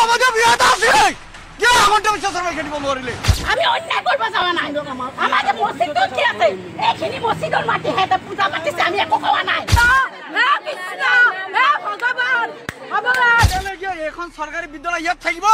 আমাদেৰ বিয়াটা আছে কে আমাদেৰ বিশ্বাসেৰ খেলিব নোৱাৰিলে আমি অন্যায় কৰিব যাওয়া নাই আমাদেৰ মসজিদত কি আছে এইখিনি মসজিদৰ মাটি হেতে পূজা পাতিছে আমি একো কোৱা নাই হে কৃষ্ণ হে ভগৱান এখন সরকারি বিদ্যালয় ইয়াত থাকিব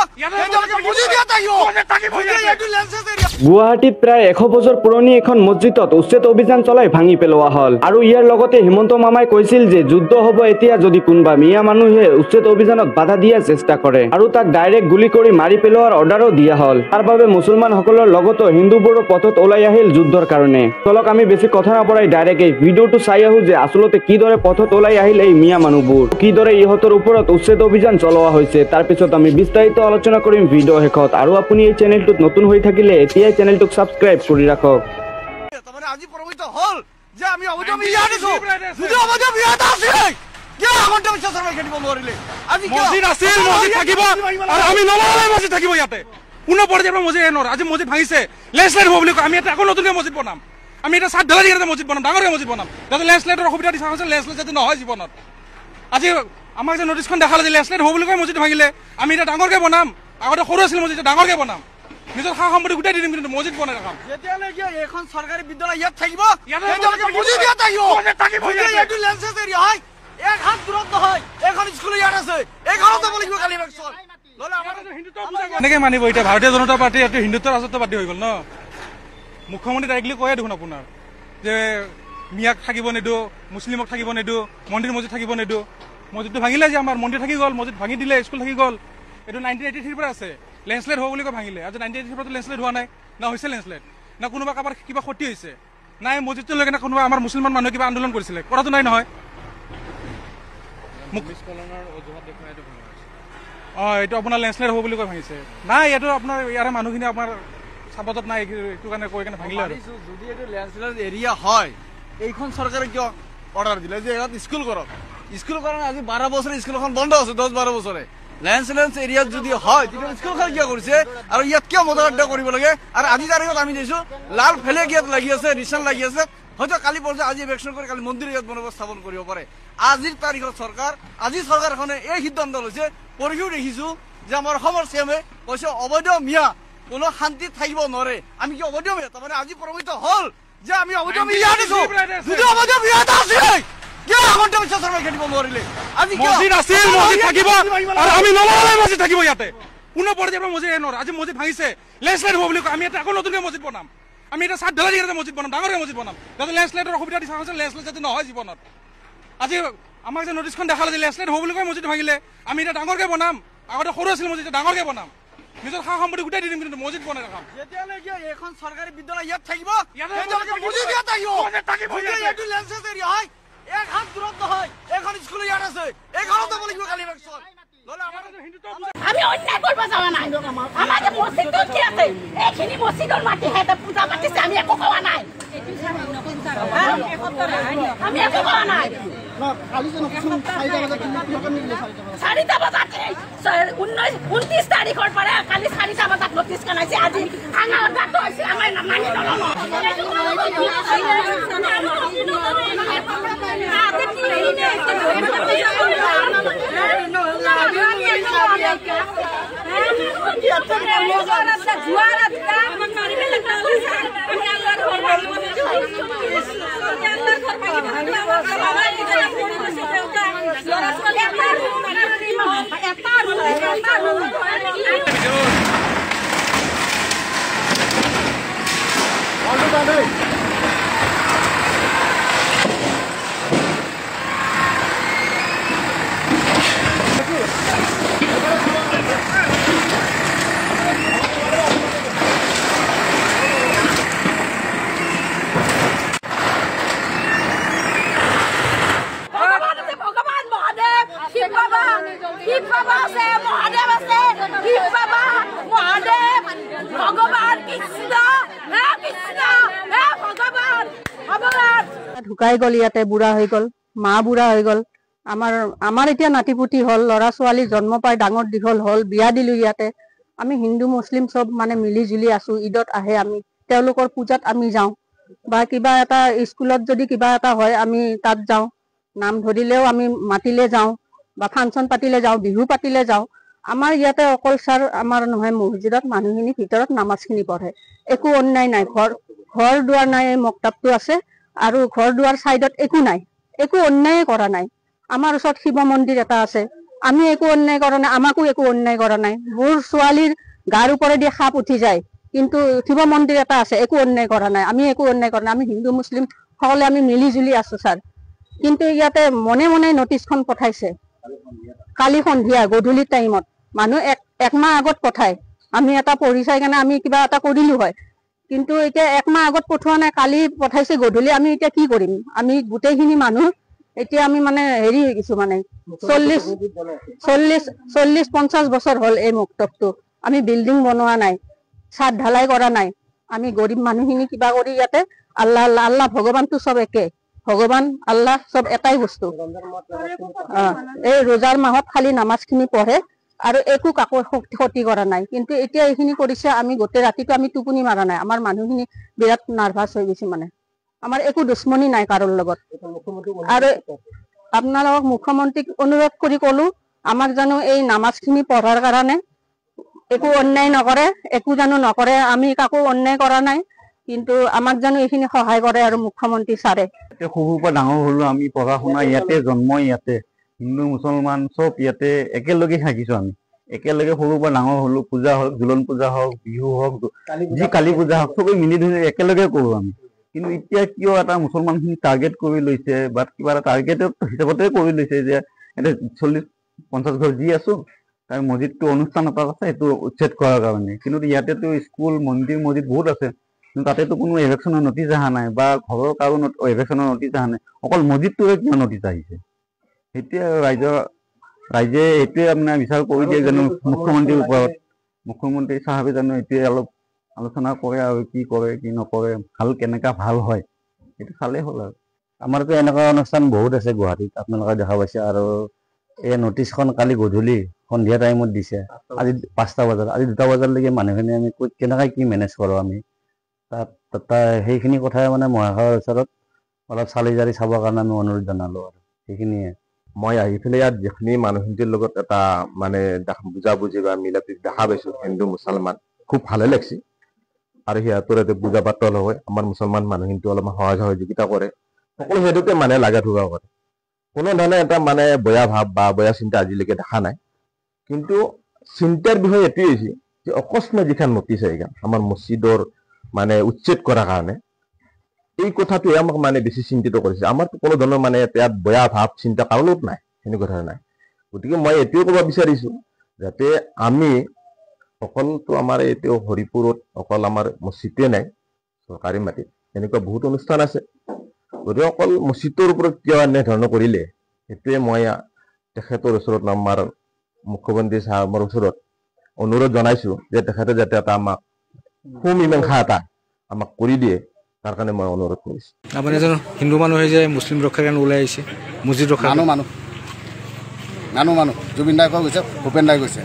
এজনকে বুজি দিয়া থাকিব এটো লেন্সেস এরিয়া গুৱাহাটীত প্ৰায় 100 বছৰ পুৰণি এখন মছজিদত উচ্ছেদ অভিযান চলাই ভাঙি পেলোৱা হল আৰু ইয়াৰ লগতে হিমন্ত মামাই কৈছিল যে যুদ্ধ হ'ব এতিয়া যদি কোনবা মিয়া মানুহে উচ্ছেদ অভিযানত বাধা দিয়াৰ চেষ্টা কৰে আৰু তাক ডাইৰেক্ট গুলি কৰি মাৰি পেলোৱাৰ অৰ্ডাৰো দিয়া হল তাৰ বাবে মুছলমানসকলৰ লগতে হিন্দুবোৰো পথত ওলাই আহিল যুদ্ধৰ কাৰণে চলক আমি বেছি কথা নপৰাই ডাইৰেক্ট এই ভিডিঅ'টো চাই আহো যে আসলতে কিদৰে পথত ওলাই আহিল এই মিয়া মানুহবোৰ কিদৰে ইহঁতৰ ওপৰত উচ্ছেদ অভিযান চলোৱা হৈছে তাৰ পিছত আমি বিস্তাৰিত আলোচনা কৰিম ভিডিঅ' শেষত আৰু আপুনি এই চেনেলটোত নতুন হৈ থাকিলে এতিয়া চেনেলটোক সাবস্ক্ৰাইব কৰি ৰাখক মানে আজি প্ৰমাণিত হল যে আমি অবৈধ বিয়া দিছো যদি অবৈধ বিয়াটা আছে কে আমাদের বিশ্বাসের খেলিব নোৱাৰিলে আজি মসজিদ আছিল মসজিদ থাকিব আৰ আমি নললে মসজিদ থাকিব ইয়াতে পুনঃ পৰ্যায়ে মসজিদ এনৰ আজি মসজিদ ভাঙিছে লেন্সলাইড হ'ব বুলি আমি এটা আকৌ নতুনকৈ মসজিদ বনাম আমি এটা সাত ঢালাই দিকে মসজিদ বনাম ডাঙৰকৈ মসজিদ বনাম যাতে লেন্সলাইডৰ অসুবিধা দিছা হৈছে লেন্সলাইড যাতে নহয় জীৱনত আজি আমাক যে নোটিছখন দেখালে যে লেন্সলাইড হ'ব বুলি কৈ মসজিদ ভাঙিলে আমি এটা ডাঙৰকৈ বনাম আগতে সৰু আছিল মসজিদ ডাঙৰকৈ বনাম নিজৰ সা সম্পত্তি গোটাই দিম কিন্তু মসজিদ বনাই ৰাখাম যেতিয়ালৈকে এখন সরকারি বিদ্যালয় ইয়াত থাকিব এজনকে বুজি দিয়া থাকিব এটো লেন্সেস এরিয়া হয় এক হাত দূৰত নহয় এখন স্কুল ইয়াত আছে এখনো যাব লাগিব কালি ইলেকশন ললে আমাদের হিন্দুত্ব পূজা এনেকৈ মানিব এতিয়া ভাৰতীয় জনতা পাৰ্টি এটো হিন্দুত্বৰ ৰাজত্ববাদী হৈ গ'ল ন মুখ্যমন্ত্ৰী ডাইৰেক্টলি কয়ে দেখোন আপোনাৰ যে মিয়াক থাকিব নিদো মুছলিমক থাকিব নিদো মন্দিৰ মছজিদ থাকিব নিদো মছজিদটো ভাঙিলে যে আমাৰ মন্দিৰ থাকি গ'ল মছজিদ ভাঙি দিলে স্কুল থাকি গ'ল এইটো 1983 পৰা আছে লেন্সলাইড হ'ব বুলি কৈ ভাঙিলে আজি 1983 পৰা লেন্সলাইড হোৱা নাই না হৈছে লেন্সলাইড না কোনোবা কাৰোবাৰ কিবা ক্ষতি হৈছে নাই মছজিদটো লৈকে না কোনোবা আমাৰ মুছলমান মানুহে কিবা আন্দোলন কৰিছিলে কথাটো নাই নহয় এইটো আপোনাৰ লেন্সলাইড হ'ব বুলি কৈ ভাঙিছে নাই এইটো আপোনাৰ ইয়াৰে মানুহখিনি আপোনাৰ চাপতত নাই এইটো কাৰণে কৈ কেনে ভাঙিলে আৰু যদি এটো লেন্সলাইড এরিয়া হয় এইখন সরকারে কিয় অর্ডার দিলে যে ইয়াত স্কুল করক স্কুল করার আজি 12 বছর স্কুলখন বন্ধ আছে 10-12 বছরে লেন্সলাইড এরিয়া যদি হয় তেতিয়া স্কুলখন কিয় কৰিছে আৰু ইয়াত কিয় মদৰড্ডা কৰিব লাগে আৰু আজি তাৰিখত আমি দেখিছো লাল ফেলেক ইয়াত লাগি আছে নিশান লাগি আছে হয়তো কালি পৰ্যায়ে আজি ইলেকশন কৰি কালি মন্দিৰ ইয়াত বনাব স্থাপন কৰিব পাৰে আজিৰ তাৰিখত চৰকাৰখনে এই সিদ্ধান্ত লৈছে পঢ়িও দেখিছো যে আমাৰ অসমৰ চিএমে কৈছে অবৈধ মিয়া কোনো শান্তি থাকিব নোৱাৰে আমি কি অবৈধ মিয়া তাৰমানে আজি প্ৰমাণিত হল যে আমি অবৈধ মিয়া দিছো যদি অবৈধ বিয়াটা আছে কে আমাদের বিশ্বাসের খেলিব নোৱাৰিলে আজি মসজিদ আছিল মসজিদ থাকিব আৰ আমি নললে মসজিদ থাকিব ইয়াতে পুনঃ পৰ্যায়ে মসজিদ এনৰ আজি মসজিদ ভাঙিছে লেন্সলাইড হ'ব বুলি আমি এটা আকৌ নতুনকৈ মসজিদ বনাম আমি এটা সাত ঢালাই দিকে মসজিদ বনাম ডাঙৰকৈ মসজিদ বনাম যাতে লেন্সলাইডৰ অসুবিধা দিছা হৈছে লেন্সলাইড যাতে নহয় জীৱনত আজি আমাক যে নোটিছখন দেখালে যে লেন্সলাইড হ'ব বুলি কৈ মসজিদ ভাঙিলে আমি এটা ডাঙৰকৈ বনাম আগতে সৰু আছিল মসজিদ ডাঙৰকৈ বনাম নিজৰ সা সম্পত্তি গোটাই দিম কিন্তু মসজিদ বনাই ৰাখাম যেতিয়ালৈকে এখন সরকারি বিদ্যালয় ইয়াত থাকিব এজনকে বুজি দিয়া থাকিব এটো লেন্সেস এরিয়া হয় এক হাত দূৰত নহয় এখন স্কুল ইয়াত আছে এখনো যাব লাগিব কালি ইলেকশন ললে আমাদের হিন্দুত্ব আমি অন্যায় কৰিব যাওয়া নাই আমাদেৰ মসজিদত কি আছে এইখিনি মসজিদৰ মাটি হেতে পূজা পাতিছে আমি একো কোৱা নাই আমি একো কোৱা নাই চাৰিটা বজাত 29 তাৰিখৰ পৰা কালি 4টা বজাত নটিছ কানাইছে আজি আঙাৰ বাটো হৈছে আমাৰ মানি নলনো ঢুকাই গল ইয়াতে বুঢ়া হৈ গল মা বুঢ়া হৈ গল আমাৰ এতিয়া নাতিপুতি হল ল'ৰা ছোৱালী জন্ম পাই ডাঙৰ দীঘল হল বিয়া দিলো ইয়াতে আমি হিন্দু মুছলিম সব মানে মিলি জুলি আছো ঈদত আহে আমি তেওঁলোকৰ পূজাত আমি যাওঁ বা কিবা এটা স্কুলত যদি কিবা এটা হয় আমি তাত যাওঁ নাম ধৰিলেও আমি মাতিলে যাওঁ বা ফাংচন পাতিলে যাওঁ বিহু পাতিলে যাওঁ আমাৰ ইয়াতে অকল ছাৰ আমাৰ নহয় মছজিদত মানুহখিনি ভিতৰত নামাজখিনি পঢ়ে, একো অন্যায় নাই। ঘৰ দুৱাৰ নাই, মক্তাবটো আছে আৰু ঘৰ দুৱাৰ চাইডত একো নাই, একো অন্যায় কৰা নাই। আমাৰ ওচৰত শিৱ মন্দিৰ এটা আছে, আমি একো অন্যায় কৰা নাই, আমাকো একো অন্যায় কৰা নাই। মোৰ ছোৱালীৰ গাৰ ওপৰেদি সাপ উঠি যায়, কিন্তু শিৱ মন্দিৰ এটা আছে, একো অন্যায় কৰা নাই, আমি একো অন্যায় কৰা নাই। আমি হিন্দু মুছলিম সকলে আমি মিলি জুলি আছো ছাৰ। কিন্তু ইয়াতে মনে মনে নটিচখন পঠাইছে কালি সন্ধিয়া গধূলি টাইমত, মানুহ একমাহ আগত পঠায়। আমি এটা পঢ়ি চাই কাৰণে আমি কিবা এটা কৰিলো হয়, কিন্তু এতিয়া একমাহ আগত পঠোৱা নাই, কালি পঠাইছে গধূলি। আমি এতিয়া কি কৰিম? আমি গোটেইখিনি মানুহ এতিয়া আমি মানে হেৰি হৈ গৈছো, মানে 40-50 বছৰ হ'ল এই মক্তবটো। আমি বিল্ডিং বনোৱা নাই, ছাদ ঢালাই কৰা নাই। আমি গৰীব মানুহখিনি কিবা কৰি ইয়াতে আল্লাহ আল্লাহ আল্লাহ ভগৱানটো চব একে, ভগৱান আল্লাহ চব এটাই বস্তু। এই ৰোজাৰ মাহত খালি নামাজখিনি পঢ়ে আৰু একো কাকো ক্ষতি কৰা নাই। কিন্তু এতিয়া এইখিনি কৰিছে, আমি গোটেই ৰাতিটো আমি টোপনি মাৰা নাই। আমাৰ মানুহখিনি বিৰাট নাৰ্ভাছ হৈ গৈছে, মানে আমাৰ একো দুশ্মনী নাই কাৰোৰ লগত। আৰু আপোনালোকক মুখ্যমন্ত্ৰীক অনুৰোধ কৰি কলো, আমাক জানো এই নামাজখিনি পঢ়াৰ কাৰণে একো অন্যায় নকৰে, একো জানো নকৰে। আমি কাকো অন্যায় কৰা নাই, কিন্তু আমাক জানো এইখিনি সহায় কৰে আৰু মুখ্যমন্ত্ৰী ছাৰে। সৰুৰ পৰা ডাঙৰ হলো, আমি পঢ়া শুনা ইয়াতে, জন্ম ইয়াতে, হিন্দু মুছলমান চব ইয়াতে একেলগে থাকিছো। আমি একেলগে সৰুৰ পৰা ডাঙৰ হলো, পূজা হওক, জোলন পূজা হওক, বিহু হওক, যি কালী পূজা হওক, চবেই মিলি ধৰি একেলগে কৰো আমি। কিন্তু এতিয়া কিয় এটা মুছলমানখিনি টাৰ্গেট কৰি লৈছে, বা কিবা এটা টাৰ্গেটৰ হিচাপতে কৰি লৈছে যে এতিয়া 40-50 ঘৰ যি আছো, তাৰ মছজিদটো অনুষ্ঠান এটা আছে, সেইটো উচ্ছেদ কৰাৰ কাৰণে। কিন্তু ইয়াতেতো স্কুল, মন্দিৰ, মছজিদ বহুত আছে, কিন্তু তাতেতো কোনো ইলেকশ্যনৰ নটিচ অহা নাই, বা ঘৰৰ কাৰো ইলেকশ্যনৰ নটিচ অহা নাই, অকল মছজিদটোৱে কিয় নটিচ আহিছে? এতিয়া ৰাইজে এইটোৱে আপোনাৰ বিচাৰ কৰি দিয়ে জানো মুখ্যমন্ত্ৰীৰ ওপৰত, মুখ্যমন্ত্ৰী চাহাবে জানো এইটোৱে অলপ আলোচনা কৰে আৰু কি কৰে কি নকৰে, কেনেকা ভাল হয় সেইটো চালেই হ'ল আৰু। আমাৰতো এনেকুৱা অনুষ্ঠান বহুত আছে গুৱাহাটীত, আপোনালোকে দেখা পাইছে। আৰু এই নটিচখন কালি গধূলি সন্ধিয়া টাইমত দিছে, আজি 5টা বজাত, আজি 2টা বজালৈকে মানুহখিনি আমি কেনেকৈ কি মেনেজ কৰোঁ আমি তাত সেইখিনি কথাই মানে মহাশয়ৰ ওচৰত অলপ চালি জাৰি চাবৰ কাৰণে আমি অনুৰোধ জনালোঁ আৰু সেইখিনিয়ে। মই আহি পেলাই ইয়াত যিখিনি মানুহখিনিৰ লগত এটা মানে বুজাবুজি বা মিলা প্ৰীতি দেখা পাইছো, হিন্দু মুছলমান, খুব ভালে লাগিছে। আৰু সিহঁতৰ ইয়াতে পূজা পাতল হয়, আমাৰ মুছলমান মানুহখিনিতো অলপমান সহায় সহযোগিতা কৰে, সকলো সেইটোতে মানে লাগা ধোগা কৰে। কোনো ধৰণে এটা মানে বেয়া ভাৱ বা বেয়া চিন্তা আজিলৈকে দেখা নাই। কিন্তু চিন্তাৰ বিষয় এইটোৱে হৈছে যে অকস্মাত যিখন নটিচ আহিল আমাৰ মছজিদৰ মানে উচ্ছেদ কৰাৰ কাৰণে, এই কথাটোৱে আমাক মানে বেছি চিন্তিত কৰিছে। আমাৰ কোনো ধৰণৰ মানে ইয়াত বেয়া ভাৱ চিন্তা কাৰোত নাই, সেনেকুৱা ধৰণৰ নাই। গতিকে মই এইটোৱে ক'ব বিচাৰিছো যাতে আমি অকলতো আমাৰ এতিয়া হৰিপুৰত অকল আমাৰ মছজিদটোৱে নাই, চৰকাৰী মাটিত এনেকুৱা বহুত অনুষ্ঠান আছে। গতিকে অকল মছজিদটোৰ ওপৰত কিয় এনেধৰণৰ কৰিলে, সেইটোৱে মই তেখেতৰ ওচৰত, আমাৰ মুখ্যমন্ত্ৰী চাহাবৰ ওচৰত অনুৰোধ জনাইছো যে তেখেতে যাতে এটা আমাক সুমীমাংসা এটা আমাক কৰি দিয়ে, তাৰ কাৰণে মই অনুৰোধ কৰিছো। আপুনি এজন হিন্দু মানুহে যে মুছলিম ৰক্ষাৰ কাৰণে ওলাই আহিছে, মছজিদ ৰক্ষা মানুহ জুবিন দাই কৈ গৈছে, ভূপেন দাই গৈছে,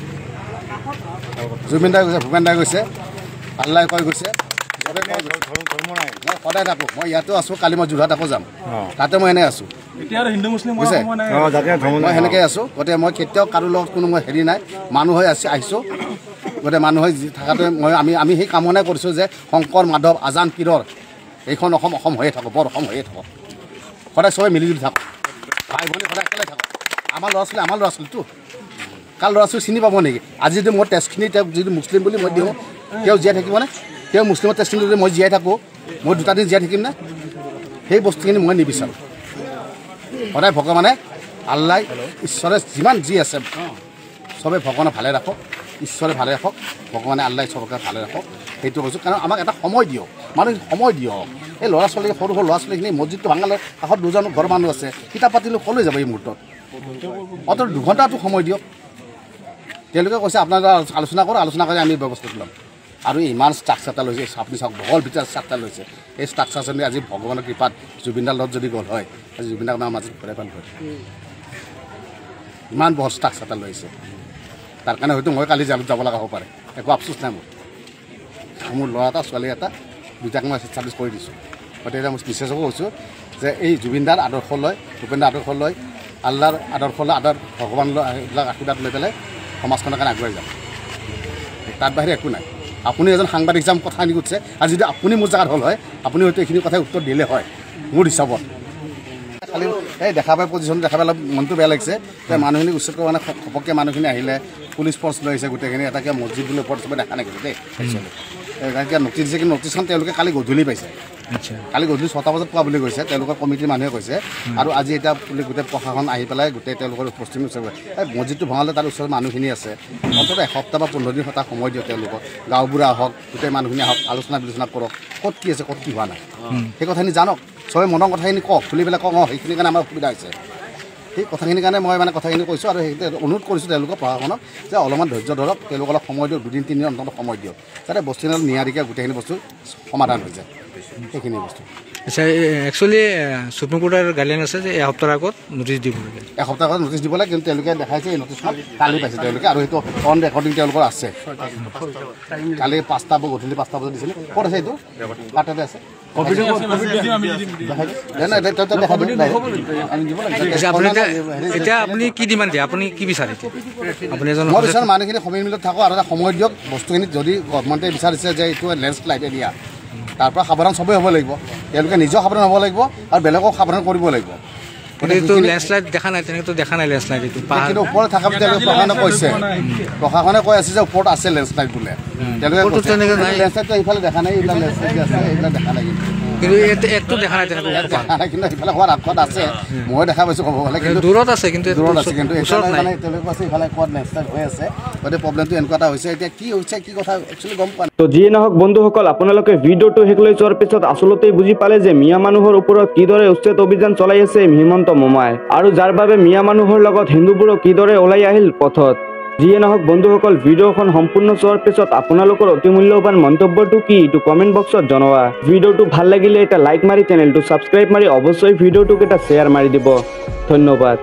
জুবিন দাই গৈছে, ভূপেন দাই গৈছে, আল্লাই কৈ গৈছে। মই সদায় থাকো, মই ইয়াতো আছো, কালি মই যোৰহাট আকৌ যাম, তাতে মই এনে আছো, মই সেনেকৈ আছো। গতিকে মই কেতিয়াও কাৰো লগত কোনো মই হেৰি নাই, মানুহ হৈ আহিছো। গতিকে মানুহ হৈ থকাটোৱে আমি সেই কামনাই কৰিছো যে শংকৰ মাধৱ আজান পীৰৰ এইখন অসম হৈয়ে থাকক, বৰ অসম হৈয়ে থাকক। সদায় চবেই মিলি জুলি থাকক, ভাই ভনী সদায় একেলগে থাকক। আমাৰ ল'ৰা ছোৱালীটো কাৰ ল'ৰা ছোৱালী চিনি পাব নেকি? আজি যদি মোৰ টেষ্টখিনি তেওঁক যদি মুছলিম বুলি মই দিওঁ, তেওঁ জীয়াই থাকিবনে? তেওঁ মুছলিমৰ টেষ্টখিনি যদি মই জীয়াই থাকোঁ, মই 2টা দিন জীয়াই থাকিম নে? সেই বস্তুখিনি মই নিবিচাৰোঁ। সদায় ভগৱানে, আল্লাই, ঈশ্বৰে যিমান যি আছে চবেই ভগৱানে ভালে ৰাখক, ঈশ্বৰে ভালে ৰাখক, ভগৱানে আল্লাই চবকে ভালে ৰাখক, সেইটো কৈছোঁ। কাৰণ আমাক এটা সময় দিয়ক, মানুহ সময় দিয়ক। এই ল'ৰা ছোৱালী, সৰু সৰু ল'ৰা ছোৱালীখিনি মছজিদটো ভাঙালে, কাষত 2জন ঘৰৰ মানুহ আছে, কিতাপ পাতিলৈ ক'লৈ যাব এই মুহূৰ্তত? অত 2 ঘণ্টাটো সময় দিয়ক। তেওঁলোকে কৈছে আপোনালোকে আলোচনা কৰি আমি ব্যৱস্থা ল'ম। আৰু ইমান ষ্ট্ৰাকচাৰ এটা লৈছে, আপুনি চাওক, বহল ভিতৰত ষ্ট্ৰাকচাৰ লৈছে। এই ষ্ট্ৰাকচাৰজনে আজি ভগৱানৰ কৃপাত জুবিনদাৰ লগত যদি গ'ল হয়, আজি জুবিনদাৰ আমাৰ মাজত ঘূৰাই পাল হয়। ইমান বহল ষ্ট্ৰাকচাৰ এটা লৈছে, তাৰ কাৰণে হয়তো মই কালি জালত যাব লগা হ'ব পাৰে, একো আফচোচ নাই মোৰ ল'ৰা এটা ছোৱালী এটা 2টাক মই এষ্টাব্লিছ কৰি দিছোঁ। গতিকে মই মিছেছকো কৈছোঁ যে এই জুবিনদাৰ আদৰ্শ লৈ, ভূপেনদাৰ আদৰ্শ লৈ, আল্লাৰ আদৰ্শ লৈ, ভগৱান লৈ, এইবিলাক আশীৰ্বাদ লৈ পেলাই সমাজখনৰ কাৰণে আগুৱাই যাম তাৰ বাহিৰে একো নাই আপুনি এজন সাংবাদিক হিচাপে কথাখিনি সুধিছে আৰু যদি আপুনি মোৰ জেগাত হ'ল হয় আপুনি হয়তো এইখিনি কথাই উত্তৰ দিলে হয় মোৰ হিচাপত খালি এই দেখা পাই পজিশ্যন দেখা পাই অলপ মনটো বেয়া লাগিছে যে মানুহখিনি উচ্ছেদ কৰিব মানে ঘপককৈ মানুহখিনি আহিলে পুলিচ ফৰ্চ লৈ আহিছে গোটেইখিনি এটা কিবা মছজিদ বুলি ওপৰত চবে দেখা নাই কিন্তু দেই কিবা নটিচ দিছে কিন্তু নটিচখন তেওঁলোকে কালি গধূলি পাইছে কালি গধূলি 6টা বজাত পোৱা বুলি কৈছে তেওঁলোকৰ কমিটিৰ মানুহে কৈছে আৰু আজি এতিয়া গোটেই প্ৰশাসন আহি পেলাই গোটেই তেওঁলোকৰ উপস্থিতি এই মছজিদটো ভঙালে তাৰ ওচৰত মানুহখিনি আছে অন্ততঃ এসপ্তাহ বা 15 দিন এটা সময় দিয়ক তেওঁলোকক গাঁওবুঢ়া আহক গোটেই মানুহখিনি আহক আলোচনা বিলোচনা কৰক ক'ত কি আছে ক'ত কি হোৱা নাই সেই কথাখিনি জানক চবে মনৰ কথাখিনি কওক খুলি পেলাই কওক সেইখিনিৰ কাৰণে আমাৰ অসুবিধা হৈছে সেই কথাখিনিৰ কাৰণে মই মানে কথাখিনি কৈছোঁ আৰু সেইখিনি অনুৰোধ কৰিছোঁ তেওঁলোকৰ প্ৰশাসনক যে অলপমান ধৈৰ্য ধৰক তেওঁলোকক অলপ সময় দিয়ক 2 দিন 3 দিন অন্তত সময় দিয়ক যাতে বস্তুখিনি নিয়াৰিকৈ গোটেইখিনি বস্তু সমাধান হৈ যায় সেইখিনি বস্তু আচ্ছা একচুৱেলি সুপ্ৰিম কোৰ্টৰ গাইডলাইন আছে যে এসপ্তাহৰ আগত নটিচ দিব লাগে এসপ্তাহ আগত নটিচ দিব লাগে কিন্তু তেওঁলোকে দেখাইছে এই নটিচখন কালি পাইছে তেওঁলোকে আৰু সেইটো অন ৰেকৰ্ডিং তেওঁলোকৰ আছে কালি 5টা গধূলি 5টা বজাত দিছিলে ক'ত আছে এইটো কাটতে আছে এতিয়া আপুনি কি ডিমাণ্ড দিয়ে আপুনি কি বিচাৰে আপুনি এজন মই বিচাৰোঁ মানুহখিনি সময় মিলত থাকক আৰু এটা সময় দিয়ক বস্তুখিনি যদি গভৰ্ণমেণ্টে বিচাৰিছে যে এইটো লেণ্ডশ্লাইড এৰিয়া তাৰ পৰা সাৱধান চবেই হ'ব লাগিব তেওঁলোকে নিজেও সাৱধান হ'ব লাগিব আৰু বেলেগক সাৱধান কৰিব লাগিব কিন্তু লেণ্ডশ্লাইড দেখা নাই তেনেকৈতো দেখা নাই লেণ্ডশ্লাইড এইটো কিন্তু ওপৰত থকা বুলি তেওঁলোকে প্ৰশাসনে কৈ আছে যে ওপৰত আছে লেণ্ডশ্লাইড বোলে তেওঁলোকে লেণ্ডশ্লাইডটো সেইফালে দেখা নাই এইবিলাক লেণ্ডশ্লাইড আছে এইবিলাক দেখা নাই কিন্তু একটো দেখা নাই তেনেকৈ দেখা নাই কিন্তু সেইফালে হোৱাৰ আগত আছে মই দেখা পাইছোঁ ক'ব গ'লে কিন্তু দূৰত আছে কিন্তু মানে তেওঁলোকে কৈছে ইফালে ক'ত লেণ্ডশ্লাইড হৈ আছে গতিকে প্ৰব্লেমটো এনেকুৱা এটা হৈছে এতিয়া কি হৈছে কি কথা একচুৱেলি গম পোৱা নাই তো যিয়ে নহওক বন্ধুসকল আপোনালোকে ভিডিঅ'টো শেষলৈ চোৱাৰ পিছত আচলতেই বুজি পালে যে মিয়া মানুহৰ ওপৰত কিদৰে উচ্ছেদ অভিযান চলাই আছে হিমন্ত মামাই আৰু যাৰ বাবে মিয়া মানুহৰ লগত হিন্দুবোৰো কিদৰে ওলাই আহিল পথত যিয়ে নহওক বন্ধুসকল ভিডিঅ'খন সম্পূৰ্ণ চোৱাৰ পিছত আপোনালোকৰ অতি মূল্যৱান মন্তব্যটো কি এইটো কমেণ্ট বক্সত জনোৱা ভিডিঅ'টো ভাল লাগিলে এটা লাইক মাৰি চেনেলটো ছাবস্ক্ৰাইব মাৰি অৱশ্যই ভিডিঅ'টোক এটা শ্বেয়াৰ মাৰি দিব ধন্যবাদ।